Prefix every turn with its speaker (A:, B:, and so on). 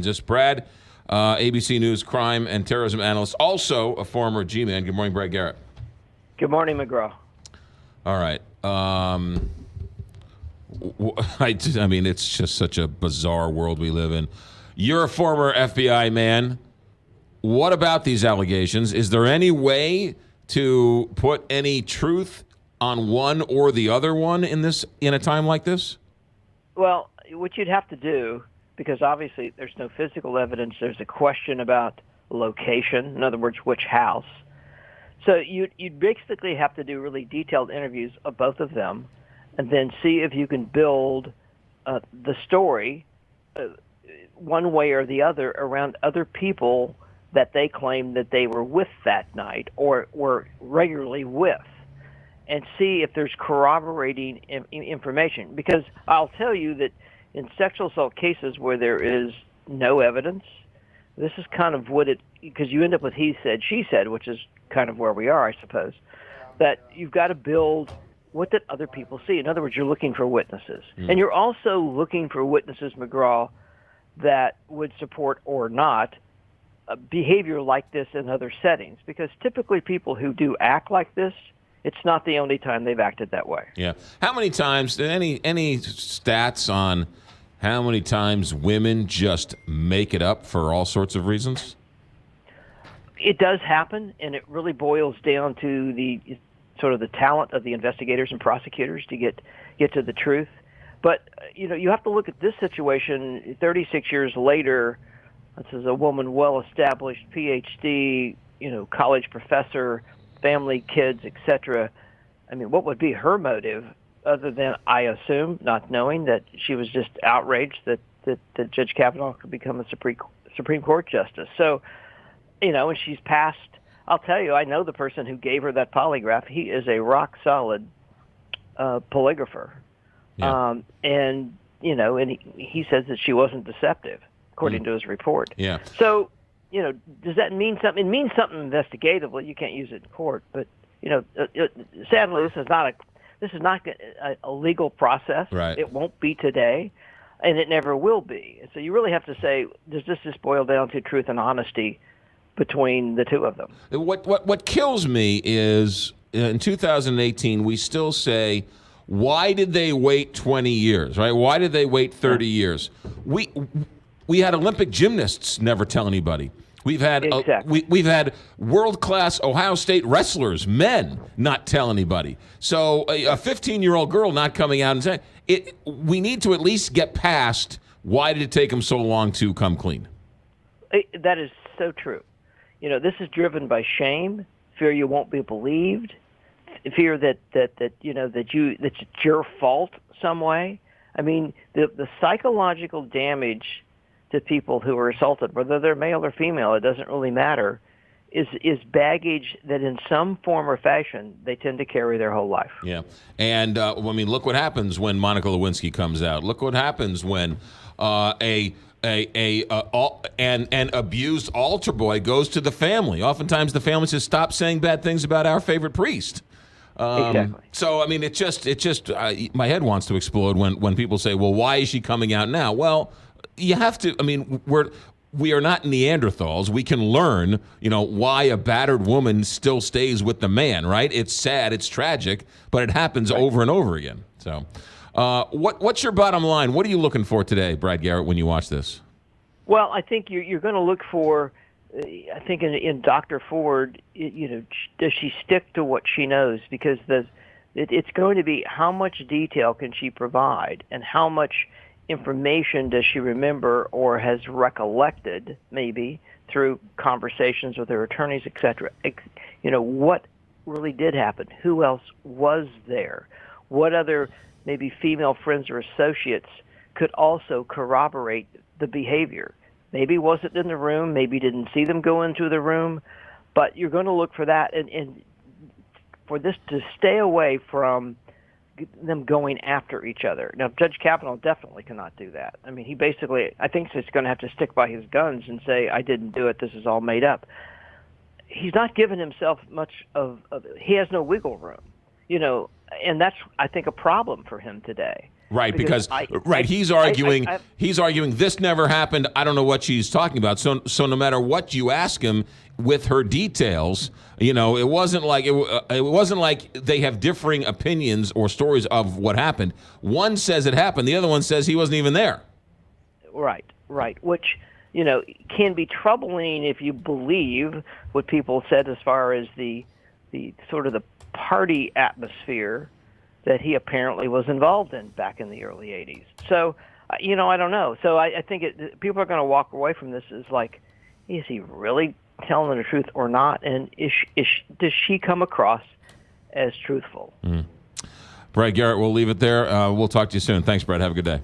A: Just Brad, ABC News crime and terrorism analyst, also a former G-man. Good morning, Brad Garrett.
B: Good morning, McGraw.
A: All right. I mean, it's just such a bizarre world we live in. You're a former FBI man. What about these allegations? Is there any way to put any truth on one or the other one in a time like this?
B: Well, what you'd have to do, because obviously there's no physical evidence, there's a question about location, in other words, which house. So you'd basically have to do really detailed interviews of both of them and then see if you can build the story one way or the other around other people that they claim that they were with that night or were regularly with, and see if there's corroborating information. Because I'll tell you that in sexual assault cases where there is no evidence, this is kind of because you end up with he said, she said, which is kind of where we are, I suppose, that you've got to build what did other people see. In other words, you're looking for witnesses. And you're also looking for witnesses, McGraw, that would support or not behavior like this in other settings. Because typically people who do act like this, it's not the only time they've acted that way.
A: Yeah. How many times, any stats on how many times women just make it up for all sorts of reasons?
B: It does happen, and it really boils down to the sort of the talent of the investigators and prosecutors to get to the truth. But, you have to look at this situation 36 years later. This is a woman, well-established, PhD, college professor, family, kids, etc. I mean, what would be her motive other than, I assume, not knowing, that she was just outraged that Judge Kavanaugh could become a Supreme Court justice? So, and she's passed. I'll tell you, I know the person who gave her that polygraph. He is a rock-solid polygrapher.
A: Yeah.
B: And he says that she wasn't deceptive, according to his report.
A: Yeah.
B: So, does that mean something? It means something investigatively. You can't use it in court. But, sadly, this is not a legal process.
A: Right.
B: It won't be today, and it never will be. So you really have to say, does this just boil down to truth and honesty between the two of them?
A: What kills me is in 2018 we still say, why did they wait 20 years, right? Why did they wait 30 years? We had Olympic gymnasts never tell anybody. We've had we've had world-class Ohio State wrestlers, men, not tell anybody. So a 15-year-old girl not coming out and saying it. We need to at least get past why did it take them so long to come clean.
B: That is so true. This is driven by shame, fear you won't be believed, fear that it's your fault some way. I mean, the psychological damage to people who are assaulted, whether they're male or female, it doesn't really matter, is baggage that in some form or fashion they tend to carry their whole life.
A: Yeah, and look what happens when Monica Lewinsky comes out. Look what happens when an abused altar boy goes to the family. Oftentimes the family says, "Stop saying bad things about our favorite priest."
B: Exactly.
A: So it just my head wants to explode when people say, "Well, why is she coming out now?" Well, you have to. I mean, we are not Neanderthals. We can learn, why a battered woman still stays with the man. Right? It's sad. It's tragic, but it happens over and over again. So. What's your bottom line? What are you looking for today, Brad Garrett, when you watch this?
B: Well, I think you're going to look for, I think in Dr. Ford, does she stick to what she knows? Because it's going to be how much detail can she provide and how much information does she remember or has recollected, maybe, through conversations with her attorneys, et cetera. What really did happen? Who else was there? What other maybe female friends or associates could also corroborate the behavior? Maybe wasn't in the room, maybe didn't see them go into the room, but you're going to look for that and for this to stay away from them going after each other. Now, Judge Kavanaugh definitely cannot do that. I mean, he basically, I think he's going to have to stick by his guns and say, I didn't do it, this is all made up. He's not given himself much he has no wiggle room, and that's, I think, a problem for him today.
A: Right, because he's arguing this never happened. I don't know what she's talking about. So no matter what you ask him with her details, it wasn't like it wasn't like they have differing opinions or stories of what happened. One says it happened, the other one says he wasn't even there.
B: Right. Which can be troubling if you believe what people said as far as the sort of the party atmosphere that he apparently was involved in back in the early 80s. So, I don't know. So I think people are going to walk away from this as like, is he really telling the truth or not? And does she come across as truthful?
A: Brett Garrett, we'll leave it there. We'll talk to you soon. Thanks, Brett. Have a good day.